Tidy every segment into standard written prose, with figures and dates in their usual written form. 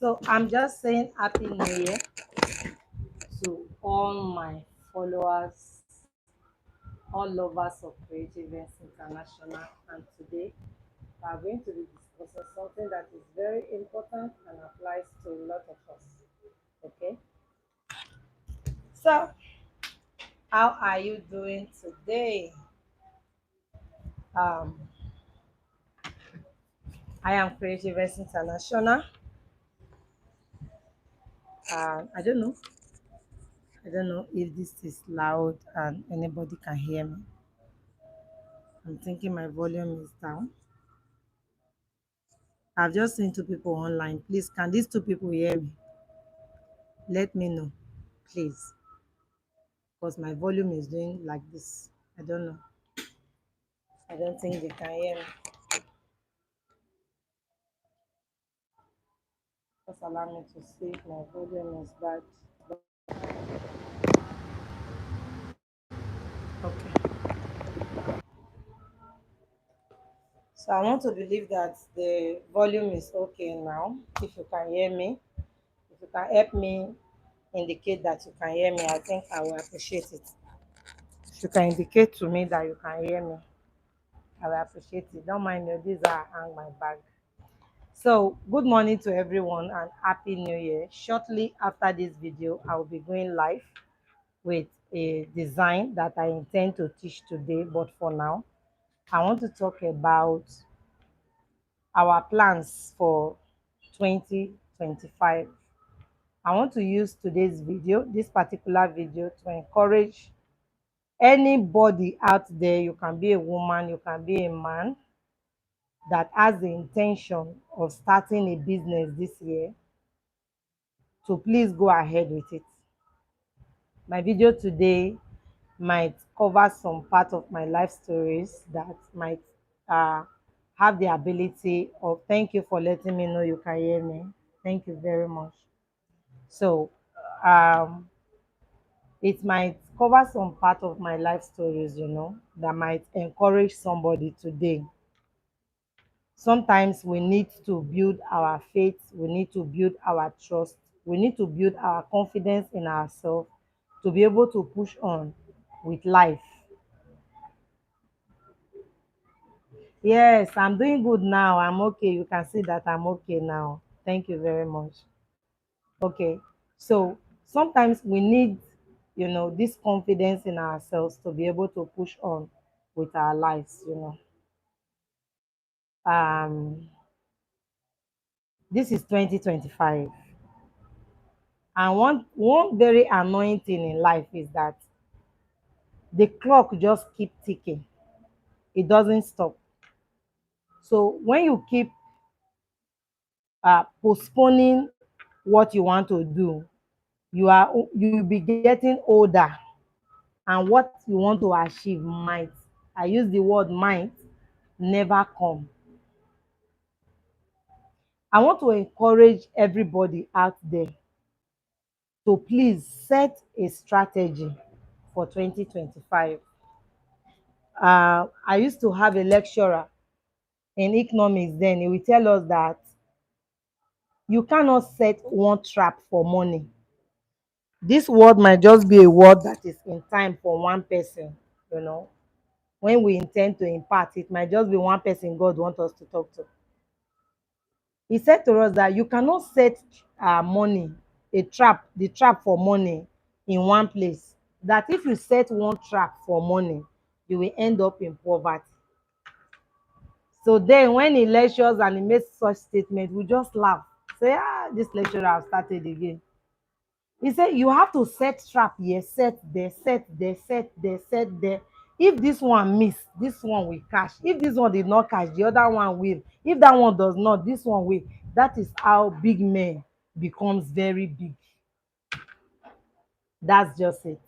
So I'm just saying Happy New Year to all my followers, all lovers of Creative Events International. And today we are going to be discussing something that is very important and applies to a lot of us. Okay. So how are you doing today? Um, I am Creative Events International. I don't know if this is loud and anybody can hear me. I'm thinking my volume is down. I've just seen two people online. Please, can these two people hear me? Let me know, please, because my volume is doing like this. I don't know. I don't think they can hear me. Just allow me to see if my volume is bad. Okay. So I want to believe that the volume is okay now. If you can hear me, if you can help me indicate that you can hear me, I think I will appreciate it. If you can indicate to me that you can hear me, I will appreciate it. Don't mind me, these are hang my bag. So, good morning to everyone and Happy New Year. Shortly after this video, I will be going live with a design that I intend to teach today. But for now, I want to talk about our plans for 2025. I want to use today's video, this particular video, to encourage anybody out there. You can be a woman, you can be a man that has the intention of starting a business this year, to please go ahead with it. My video today might cover some part of my life stories that might uh, have the ability of, thank you for letting me know you can hear me. Thank you very much. So, um, it might cover some part of my life stories, that might encourage somebody today. Sometimes we need to build our faith, we need to build our trust, we need to build our confidence in ourselves to be able to push on with life. Yes, I'm doing good now. I'm okay. You can see that I'm okay now. Thank you very much. Okay. So sometimes we need, this confidence in ourselves to be able to push on with our lives. Um, this is 2025. And one very annoying thing in life is that the clock just keep ticking. It doesn't stop. So when you keep postponing what you want to do, you'll be getting older, and what you want to achieve might, I use the word might, never come. I want to encourage everybody out there to please set a strategy for 2025. I used to have a lecturer in economics then. He will tell us that you cannot set one trap for money. This word might just be a word that is in time for one person, you know. When we intend to impart, it might just be one person God wants us to talk to. He said to us that you cannot set money, the trap for money in one place. That if you set one trap for money, you will end up in poverty. So then when he lectures and he makes such statement, we just laugh. Say, this lecturer have started again. He said you have to set trap here, set there, set there, set there, set there. If this one miss, this one will catch. If this one did not catch, the other one will. If that one does not, this one will. That is how big men becomes very big. That's just it.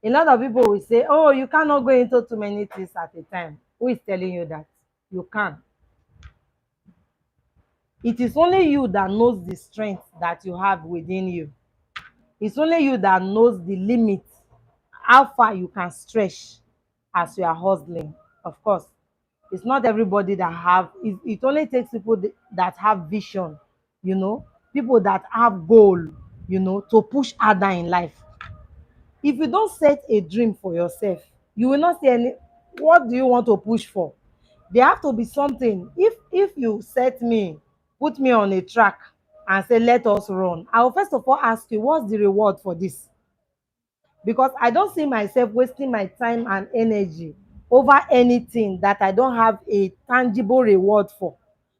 A lot of people will say, oh, you cannot go into too many things at a time. Who is telling you that? You can. It is only you that knows the strength that you have within you. It's only you that knows the limit, how far you can stretch as you are hustling. Of course, it's not everybody that have it only takes people that have vision you know, people that have goal, you know, to push harder in life. If you don't set a dream for yourself, you will not see any. What do you want to push for? There have to be something. If you set me, put me on a track and say let us run, I will first of all ask you, what's the reward for this? Because I don't see myself wasting my time and energy over anything that I don't have a tangible reward for.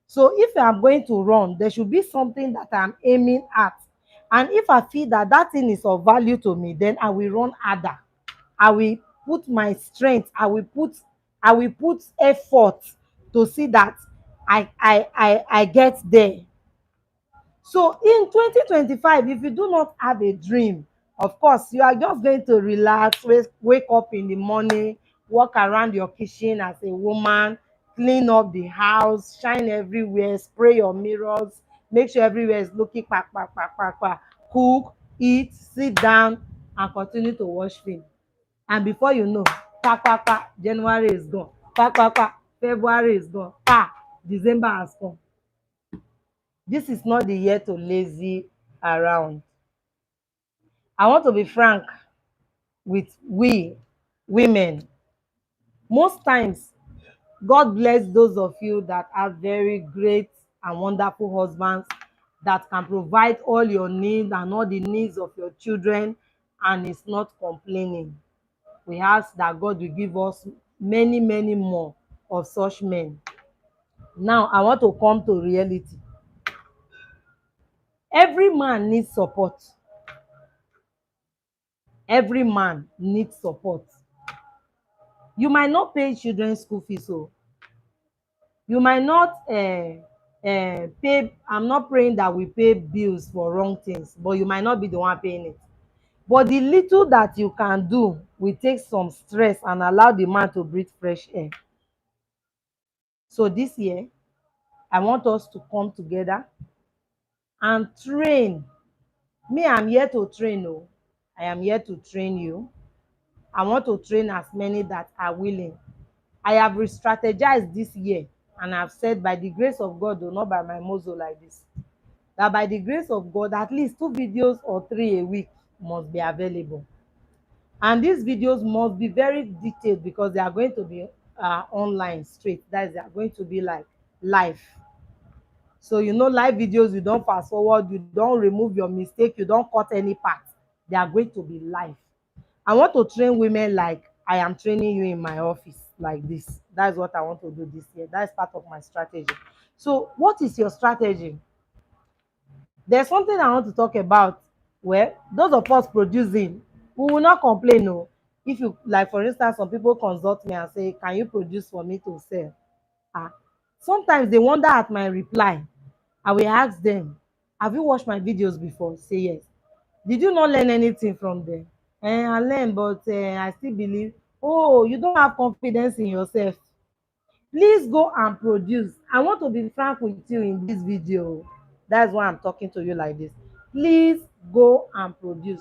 So if I'm going to run, there should be something that I'm aiming at. And if I feel that that thing is of value to me, then I will run harder. I will put my strength, I will put effort to see that I get there. So in 2025, if you do not have a dream, of course, you are just going to relax, wake up in the morning, walk around your kitchen as a woman, clean up the house, shine everywhere, spray your mirrors, make sure everywhere is looking pa, cook, eat, sit down, and continue to watch film. And before you know, January is gone, February is gone, December has come. This is not the year to lazy around. I want to be frank with we women. Most times, God bless those of you that have very great and wonderful husbands that can provide all your needs and all the needs of your children and is not complaining. We ask that God will give us many, many more of such men. Now, I want to come to reality. Every man needs support. Every man needs support. You might not pay children's school fees, so you might not pay. I'm not praying that we pay bills for wrong things, but you might not be the one paying it. But the little that you can do will take some stress and allow the man to breathe fresh air. So this year, I want us to come together and train. Me, I'm here to train. Oh, I am here to train you. I want to train as many that are willing. I have re-strategized this year, and I've said by the grace of God, though not by my muzzle like this, that by the grace of God, at least 2 videos or 3 a week must be available. And these videos must be very detailed because they are going to be online straight. That is, they are going to be like live. So you know, live videos, you don't fast forward, you don't remove your mistake, you don't cut any part. They are going to be live. I want to train women like I am training you in my office like this. That's what I want to do this year. That's part of my strategy. So what is your strategy? There's something I want to talk about. Well, those of us producing, we will not complain. No, if you like, for instance, some people consult me and say, can you produce for me to sell? ah Sometimes they wonder at my reply. I will ask them, have you watched my videos before? Say yes. Did you not learn anything from them? I learn, but I still believe. Oh, you don't have confidence in yourself. Please go and produce. I want to be frank with you in this video. That's why I'm talking to you like this. Please go and produce.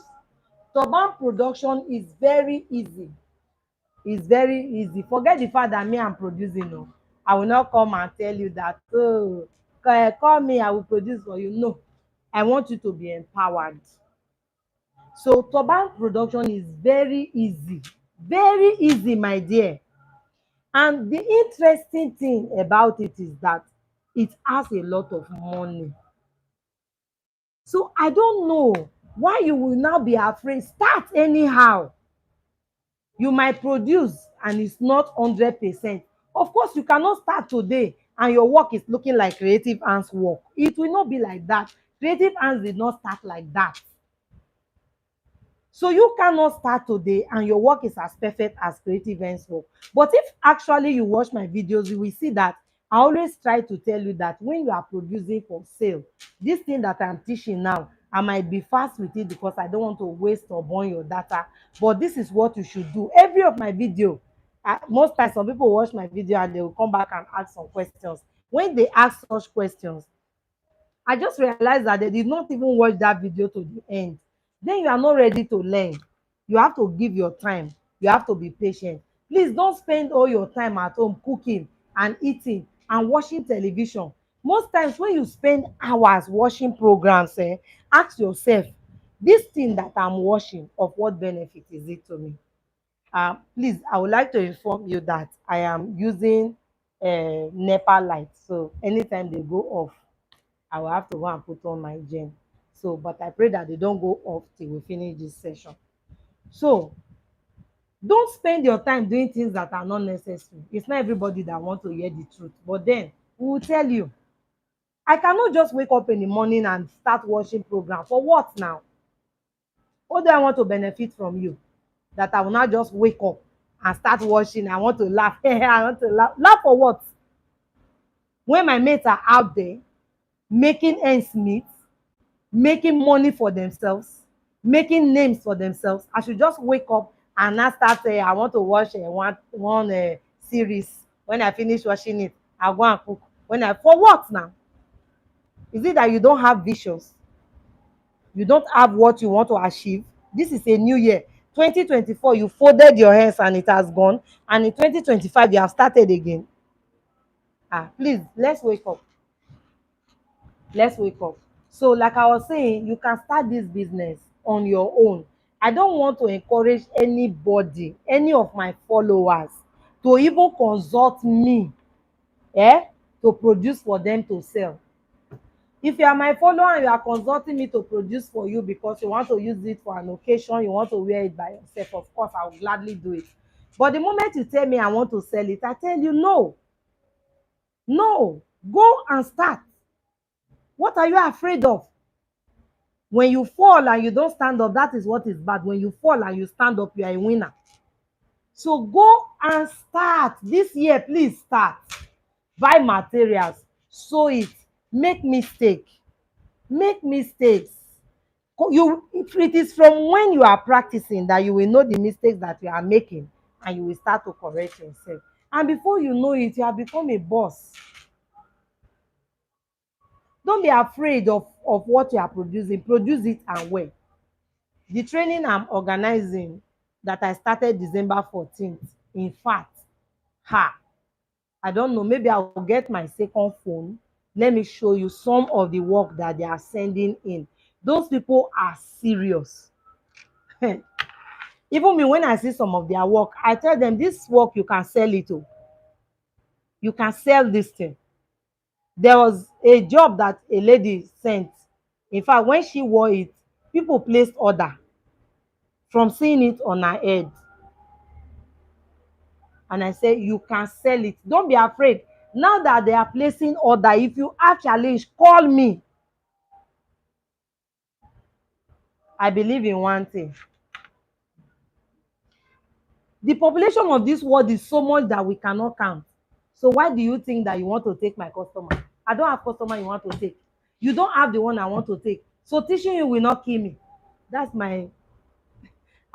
Turban production is very easy. It's very easy. Forget the fact that me I'm producing. No, I will not come and tell you that, oh, call me, I will produce for you. No, I want you to be empowered. So turban production is very easy, my dear. And the interesting thing about it is that it has a lot of money. So I don't know why you will now be afraid. Start anyhow. You might produce and it's not 100%. Of course, you cannot start today and your work is looking like Creative Hands work. It will not be like that. Creative Hands did not start like that. So you cannot start today and your work is as perfect as Creative Ends work. But if actually you watch my videos, you will see that I always try to tell you that when you are producing for sale, this thing that I'm teaching now, I might be fast with it because I don't want to waste or burn your data. But this is what you should do. Every of my video, most times some people watch my video and they will come back and ask some questions. When they ask such questions, I just realized that they did not even watch that video to the end. Then you are not ready to learn. You have to give your time. You have to be patient. Please don't spend all your time at home cooking and eating and watching television. Most times when you spend hours watching programs, ask yourself, this thing that I'm watching, of what benefit is it to me? Please, I would like to inform you that I am using NEPA light. So anytime they go off, I will have to go and put on my gen. So, but I pray that they don't go off till we finish this session. So don't spend your time doing things that are not necessary. It's not everybody that want to hear the truth, but then we will tell you. I cannot just wake up in the morning and start watching program. For what now? What do I want to benefit from you? That I will not just wake up and start watching. I want to laugh. I want to laugh. Laugh for what? When my mates are out there making ends meet, making money for themselves, making names for themselves, I should just wake up and not start saying, I want to watch one series. When I finish watching it, I'll go and cook. For what now? Is it that you don't have visions? You don't have what you want to achieve? This is a new year. 2024, you folded your hands and it has gone. And in 2025, you have started again. Please, let's wake up. Let's wake up. So like I was saying, you can start this business on your own. I don't want to encourage anybody, any of my followers, to even consult me, eh, to produce for them to sell. If you are my follower and you are consulting me to produce for you because you want to use it for an occasion, you want to wear it by yourself, of course I will gladly do it. But the moment you tell me I want to sell it, I tell you no. No, go and start. What are you afraid of? When you fall and you don't stand up, that is what is bad. When you fall and you stand up, you are a winner. So go and start. This year, please start. Buy materials, sew it, make mistake. Make mistakes. If it is from when you are practicing that you will know the mistakes that you are making, and you will start to correct yourself. And before you know it, you have become a boss. Don't be afraid of what you are producing. Produce it and well. The training I'm organizing that I started December 14th, in fact, I don't know, maybe I will get my second phone. Let me show you some of the work that they are sending in. Those people are serious. Even me, when I see some of their work, I tell them, this work, you can sell it. You can sell this thing. There was a job that a lady sent. In fact, when she wore it, people placed order from seeing it on her head. And I say, you can sell it. Don't be afraid. Now that they are placing order, if you have challenge, call me. I believe in one thing. The population of this world is so much that we cannot count. So why do you think that you want to take my customer? I don't have customer you want to take. You don't have the one I want to take. So teaching you will not kill me. That's my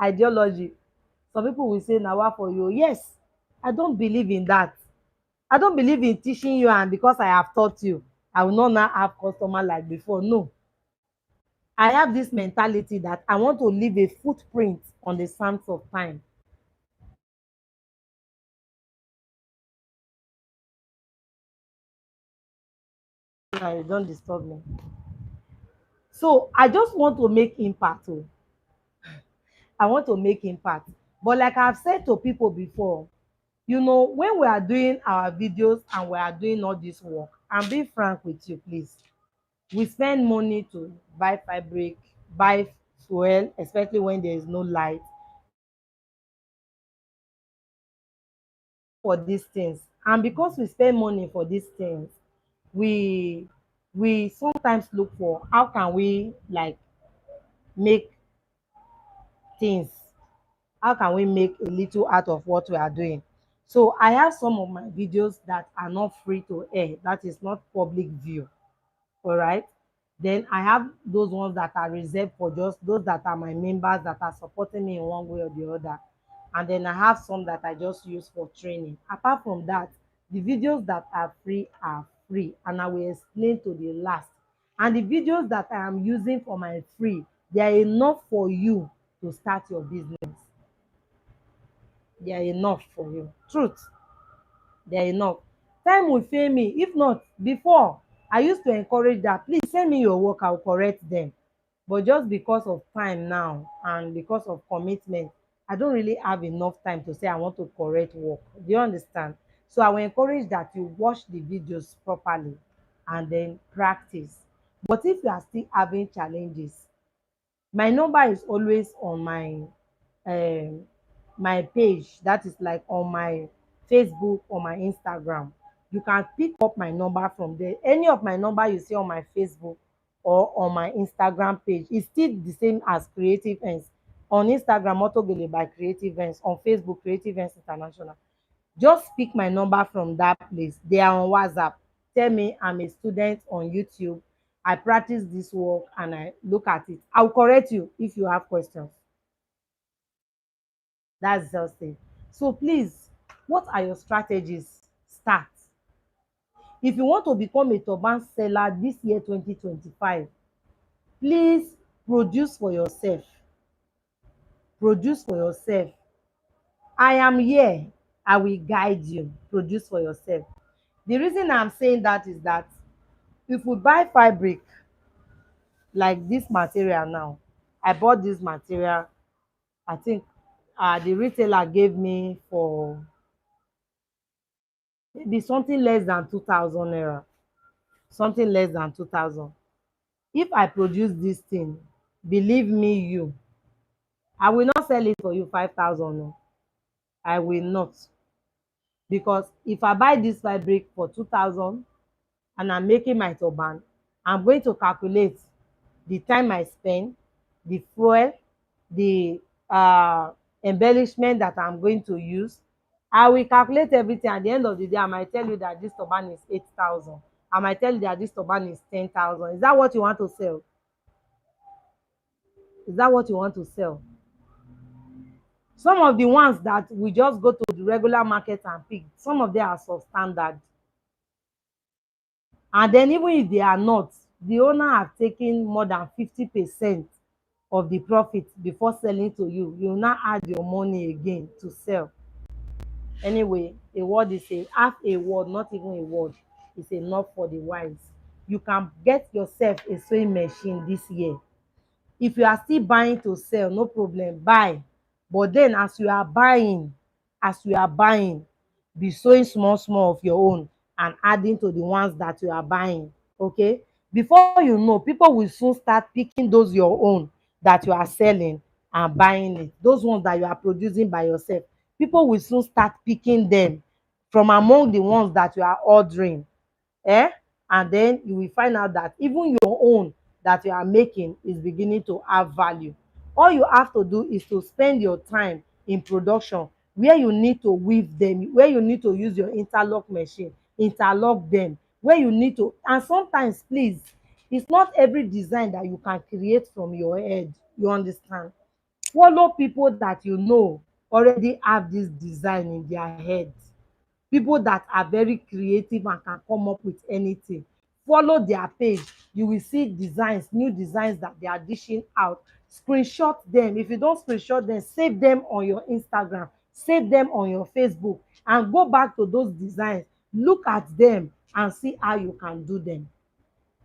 ideology. Some people will say, now what for you? Yes, I don't believe in that. I don't believe in teaching you, and because I have taught you, I will not now have customer like before. No. I have this mentality that I want to leave a footprint on the sands of time. No, don't disturb me. So I just want to make impact. Oh. I want to make impact. But like I've said to people before, you know, when we are doing our videos and we are doing all this work, and be frank with you, please, we spend money to buy fabric, buy fuel, especially when there is no light, for these things. And because we spend money for these things, we we sometimes look for how can we like make things, how can we make a little out of what we are doing. So I have some of my videos that are not free to air, that is not public view. All right, then I have those ones that are reserved for just those that are my members that are supporting me in one way or the other. And then I have some that I just use for training. Apart from that, the videos that are free, and I will explain to the last. And the videos that I am using for my free, they are enough for you to start your business. They are enough for you. Truth, they are enough. Time will fail me. If not, before, I used to encourage that, please send me your work, I'll correct them. But just because of time now and because of commitment, I don't really have enough time to say I want to correct work. Do you understand? So I will encourage that you watch the videos properly and then practice. But if you are still having challenges, my number is always on um my page, that is like on my Facebook or my Instagram. You can pick up my number from there. Any of my number you see on my Facebook or on my Instagram page is still the same as Creative Ends. On Instagram, Otogele by Creative Ends. On Facebook, Creative Ends International. Just pick my number from that place. They are on WhatsApp. Tell me I'm a student on YouTube. I practice this work and I look at it. I'll correct you if you have questions. That's just it. So please, what are your strategies? Start. If you want to become a turban seller this year 2025, please produce for yourself. Produce for yourself. I am here. I will guide you. Produce for yourself. The reason I'm saying that is that if we buy fabric like this material now, I bought this material, I think the retailer gave me for maybe something less than 2,000 naira, something less than 2,000. If I produce this thing, believe me, I will not sell it for you 5,000. No, I will not. Because if I buy this fabric for 2,000 and I'm making my turban, I'm going to calculate the time I spend, the fuel, the embellishment that I'm going to use. I will calculate everything. At the end of the day, I might tell you that this turban is 8,000. I might tell you that this turban is 10,000. Is that what you want to sell? Is that what you want to sell? Some of the ones that we just go to the regular market and pick, some of them are substandard. And then even if they are not, the owner have taken more than 50% of the profit before selling to you. You will now add your money again to sell. Anyway, a word is a half a word, not even a word, is enough for the wise. You can get yourself a sewing machine this year. If you are still buying to sell, no problem, buy. But then as you are buying, be sewing small small of your own and adding to the ones that you are buying. Okay, before you know, people will soon start picking those your own that you are selling and buying it. Those ones that you are producing by yourself, people will soon start picking them from among the ones that you are ordering. eh and then you will find out that even your own that you are making is beginning to have value. All you have to do is to spend your time in production, where you need to weave them, where you need to use your interlock machine, interlock them, where you need to. And sometimes, please, it's not every design that you can create from your head. You understand? Follow people that you know already have this design in their head, people that are very creative and can come up with anything. Follow their page. You will see designs, new designs that they are dishing out. Screenshot them. If you don't screenshot them, save them on your Instagram, save them on your Facebook, and go back to those designs. Look at them and see how you can do them.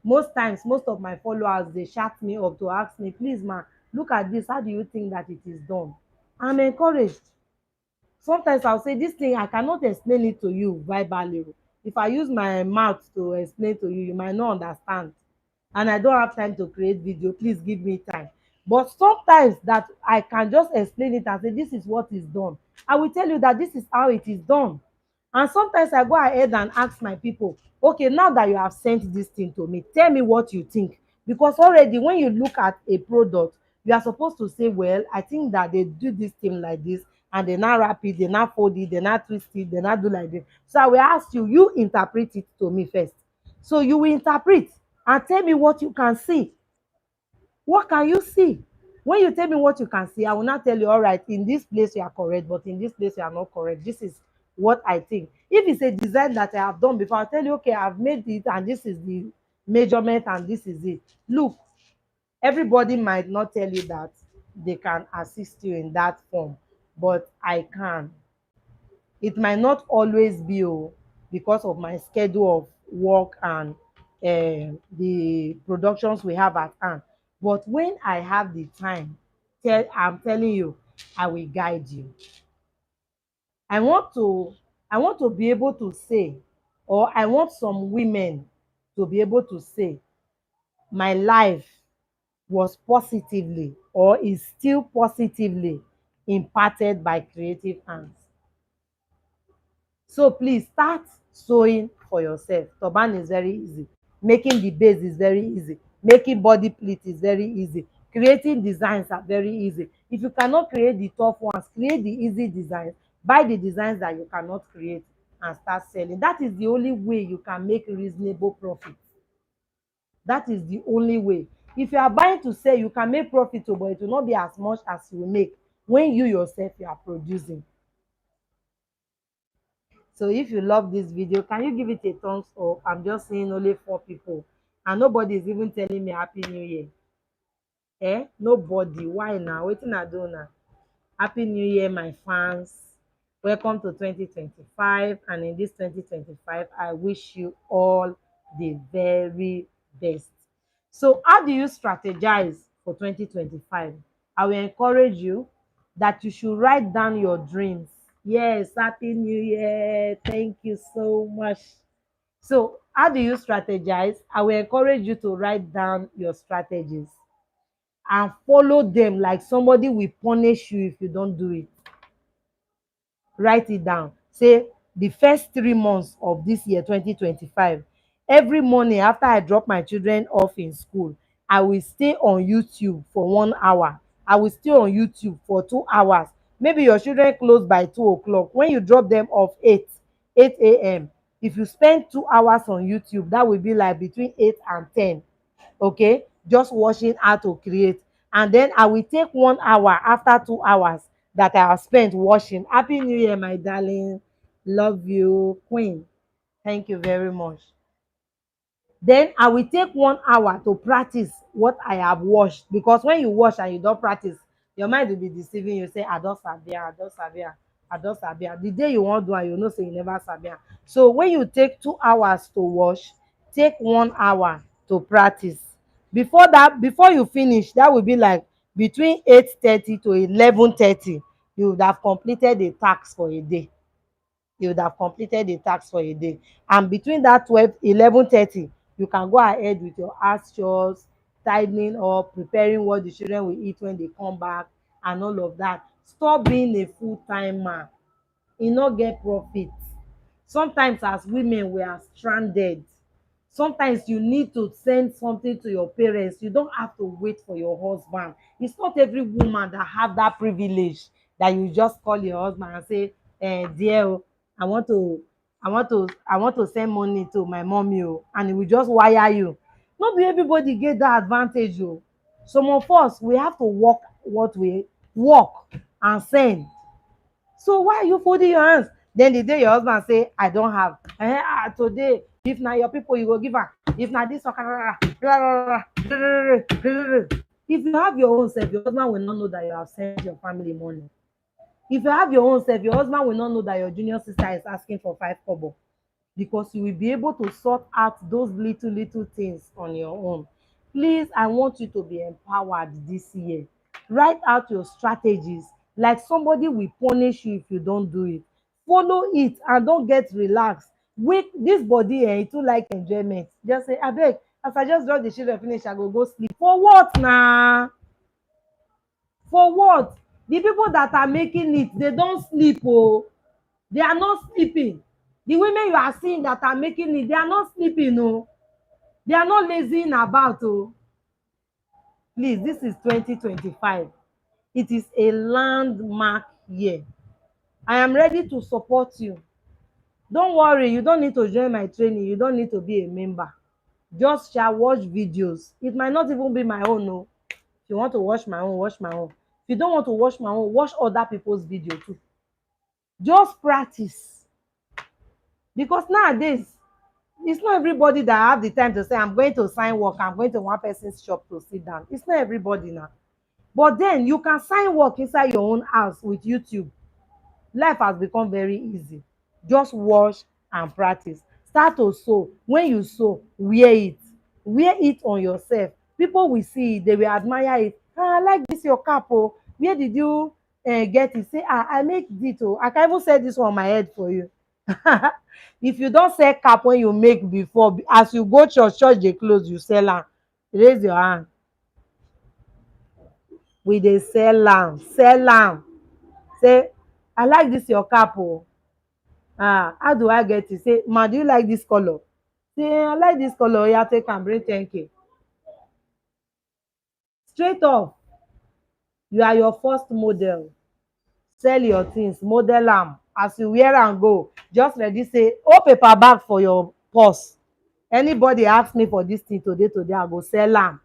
Most times, most of my followers, they chat me up to ask me, please ma, look at this, how do you think that it is done? I'm encouraged. Sometimes I'll say, this thing I cannot explain it to you verbally. If I use my mouth to explain to you, you might not understand, and I don't have time to create video. Please give me time. But sometimes that I can just explain it and say, this is what is done. I will tell you that this is how it is done. And sometimes I go ahead and ask my people, okay, now that you have sent this thing to me, tell me what you think. Because already when you look at a product, you are supposed to say, well, I think that they do this thing like this, and they now wrap it, they now fold it, they now twist it, they now do like this. So I will ask you, you interpret it to me first. So you will interpret and tell me what you can see. What can you see? When you tell me what you can see, I will not tell you, all right, in this place you are correct, but in this place you are not correct. This is what I think. If it's a design that I have done before, I'll tell you, okay, I've made it and this is the measurement and this is it. Look, everybody might not tell you that they can assist you in that form, but I can. It might not always be because of my schedule of work and the productions we have at hand. But when I have the time, I'm telling you, I will guide you. I want to I want to be able to say, or I want some women to be able to say, my life was positively or is still positively impacted by creative hands. So please start sewing for yourself. Turban is very easy. Making the base is very easy. Making body pleat is very easy. Creating designs are very easy. If you cannot create the tough ones, create the easy designs. Buy the designs that you cannot create and start selling. That is the only way you can make reasonable profit. That is the only way. If you are buying to sell, you can make profit, but it will not be as much as you make when you yourself you are producing. So if you love this video, can you give it a thumbs up? I'm just seeing only 4 people and nobody is even telling me happy new year. Nobody. Why now? Wetin I do now? Happy new year, my fans. Welcome to 2025, and in this 2025 I wish you all the very best. So how do you strategize for 2025? I will encourage you that you should write down your dreams. Yes, happy new year. Thank you so much. So how do you strategize? I will encourage you to write down your strategies and follow them, like somebody will punish you if you don't do it. Write it down. Say, the first 3 months of this year 2025, every morning after I drop my children off in school, I will stay on YouTube for 1 hour. I will stay on YouTube for 2 hours. Maybe your children close by 2 o'clock. When you drop them off 8 a.m., if you spend 2 hours on YouTube, that will be like between 8 and 10. Okay, just watching how to create. And then I will take 1 hour after 2 hours that I have spent watching. Happy new year, my darling. Love you, queen. Thank you very much. Then I will take 1 hour to practice what I have watched, because when you watch and you don't practice, your mind will be deceiving you. Say, I don't sabi am, I don't sabi am, I don't sabi am. The day you wan do am, you know say you never sabi am. So when you take 2 hours to watch, take 1 hour to practice. Before you finish, that will be like between 8:30 to 11:30. You would have completed the task for a day. You would have completed the task for a day. And between that 11:30, you can go ahead with your house chores, tidying up, preparing what the children will eat when they come back, and all of that. Stop being a full-timer. E no get profit. Sometimes as women we are stranded. Sometimes you need to send something to your parents. You don't have to wait for your husband. It's not every woman that have that privilege, that you just call your husband and say, dear o, I want to send money to my mommy o, and he will just wire you. No be everybody get that advantage o. Some of us, we have to work, what we work and send. So why are you folding your hands? Then the day your husband say, I don't have, today, if na your people you go give am, if na this one, if you have your own self, your husband will not know that you have sent your family money. If you have your own self, your husband will not know that your junior sister is asking for 5 kobo, because you will be able to sort out those little things on your own. Please, I want you to be empowered this year. Write out your strategies, like somebody will punish you if you don't do it. Follow it and don't get relaxed. Wait, this body, e too like enjoyment. Just say, abeg, as I just drop the children finish, I go sleep. For what na? For what? The people that are making it, they don't sleep oh. They are not sleeping. The women you are seeing that are making it, they are not sleeping oh. They are not lazying about oh. Please, this is 2025. It is a landmark year. I am ready to support you. Don't worry, you don't need to join my training. You don't need to be a member. Just shall watch videos. It might not even be my own oh. If you want to watch my own, watch my own. If you don't want to watch my own, watch other people's video too. Just practice. Because nowadays, it's not everybody that have the time to say, I'm going to sign work, I'm going to one person's shop to sit down. It's not everybody now. But then you can sign work inside your own house with YouTube. Life has become very easy. Just watch and practice. Start to sew. When you sew, wear it on yourself. People will see it, they will admire it. Ah, I like this your cap oh, where did you get it? Say ah, I make it oh, I can even sell this one on my head for you. If you don sell cap wey you make before, as you go church, church dey close, you sell am, raise your hand. We dey sell am. Say I like this your cap oh, ah, how do I get it? Say ma, do you like this color? Say I like this color, oya take am, bring 10K. Straight off, you are your first model. Sell your things, model am. As you wear am go, just ready say hold paper bag for your purse. Anybody ask me for this thing today today, I go sell am.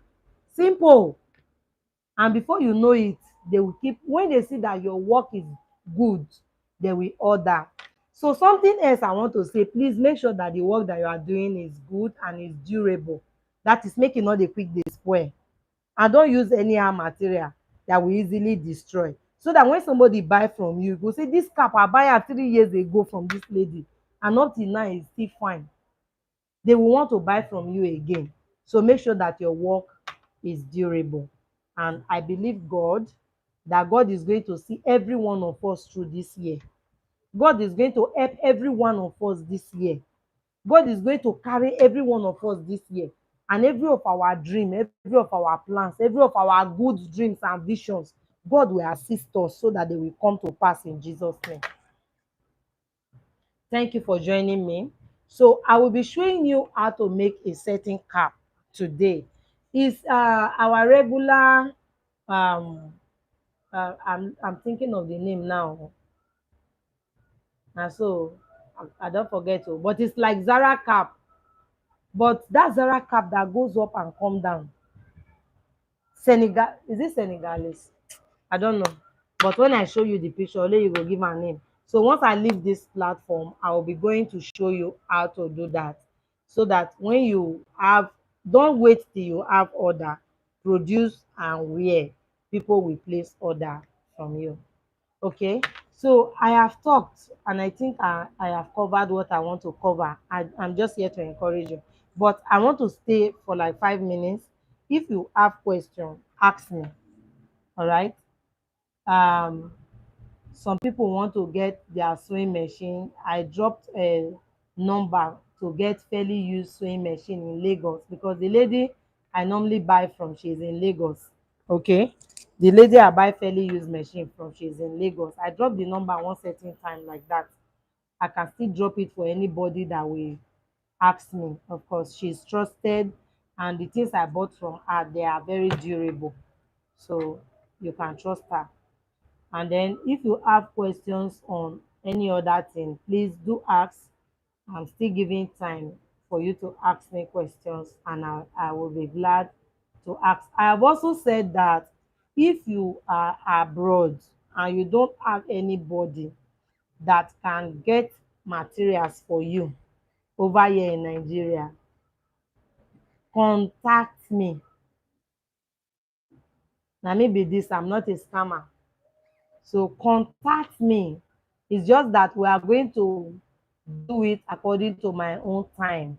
Simple. And before you know it, they will keep, when they see that your work is good, they will order. So something else I want to say, please make sure that the work that you are doing is good and is durable. That is, make it not a quick dey spoil. And don't use any hard material that will easily destroy, so that when somebody buy from you, go say this cap I buy am 3 years ago from this lady and up till now e still fine. They will want to buy from you again. So make sure that your work is durable. And I believe God, that God is going to see every one of us through this year. God is going to help every one of us this year. God is going to carry every one of us this year. And every of our dream, every of our plans, every of our good dreams and visions, God will assist us so that they will come to pass in Jesus' name. Thank you for joining me. So I will be showing you how to make a certain cap today. It's our regular I'm thinking of the name now. And so I don't forget to, but it's like Zara cap. But that Zara cap that goes up and come down. Senegal, is it Senegalese? I don't know. But when I show you the picture, only you go give a name. So once I leave this platform, I will be going to show you how to do that. So that when you have, don't wait till you have order, produce and wear. People will place order from you. Okay, so I have talked and I think I have covered what I want to cover. I'm just here to encourage you. But I want to stay for like 5 minutes. If you have questions, ask me. All right. Um, some people want to get their sewing machine. I dropped a number to get fairly used sewing machine in Lagos, because the lady I normally buy from, she's in Lagos. Okay, the lady I buy fairly used machine from, she's in Lagos. I drop the number one certain time like that. I can still drop it for anybody that will ask me. Of course, she's trusted, and the things I bought from her, they are very durable, so you can trust her. And then if you have questions on any other thing, please do ask. I'm still giving time for you to ask me questions, and I will be glad to ask. I have also said that if you are abroad and you don't have anybody that can get materials for you over here in Nigeria, contact me. Na me be this, I'm not a scammer. So contact me. It's just that we are going to do it according to my own time.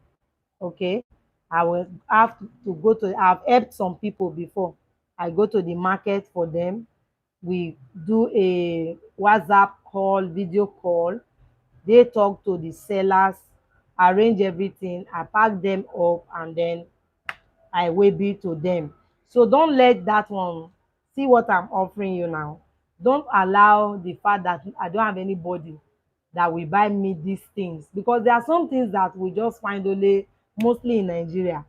Okay, I will have to go to, I've helped some people before. I go to the market for them. We do a WhatsApp call, video call. They talk to the sellers, arrange everything, I pack them up, and then I will be to them. So don't let that one, see what I'm offering you now. Don't allow the fact that I don't have anybody that will buy me these things, because there are some things that we just find only mostly in Nigeria.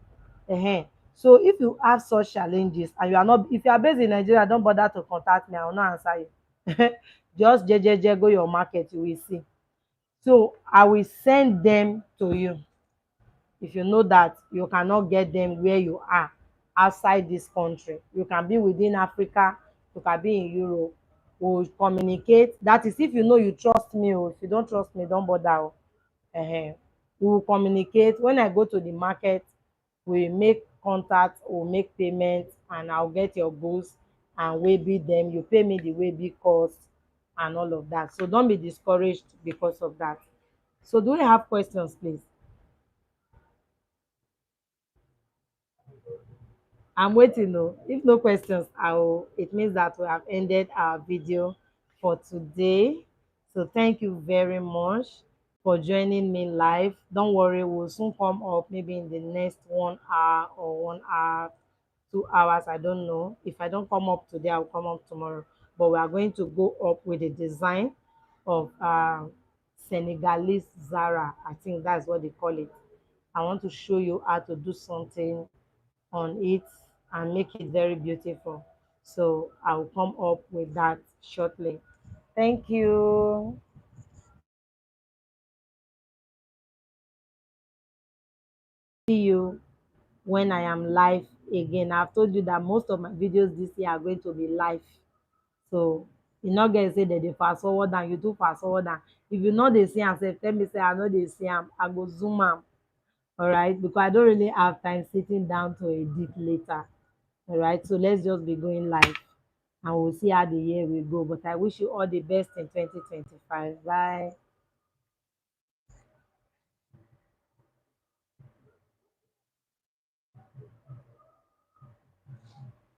So if you have such challenges and you are not, if you are based in Nigeria, don't bother to contact me. I will not answer you. Just jejeje go your market, you will see. So I will send them to you. If you know that you cannot get them where you are outside this country, you can be within Africa, you can be in Europe, we'll communicate. That is if you know you trust me. Or if you don't trust me, don't bother. We will communicate. When I go to the market, we make contact, we'll make payment, and I'll get your goods and we bid them. You pay me the way bid cost and all of that. So don't be discouraged because of that. So do we have questions, please? I'm waiting though. If no questions, I will, it means that we have ended our video for today. So thank you very much for joining me live. Don't worry, we'll soon come up maybe in the next 1 hour or 1 hour, 2 hours. I don't know. If I don't come up today, I'll come up tomorrow. But we are going to go up with the design of Senegalese Zara. I think that's what they call it. I want to show you how to do something on it and make it very beautiful. So I'll come up with that shortly. Thank you. See you when I am live again. I've told you that most of my videos this year are going to be live. So you not get say that they fast forward and you do fast forward and if you know they see am sef tell me say I know they see am, I go zoom am. All right, because I don't really have time sitting down to edit later. All right, so let's just be going live and we'll see how the year will go. But I wish you all the best in 2025. Bye.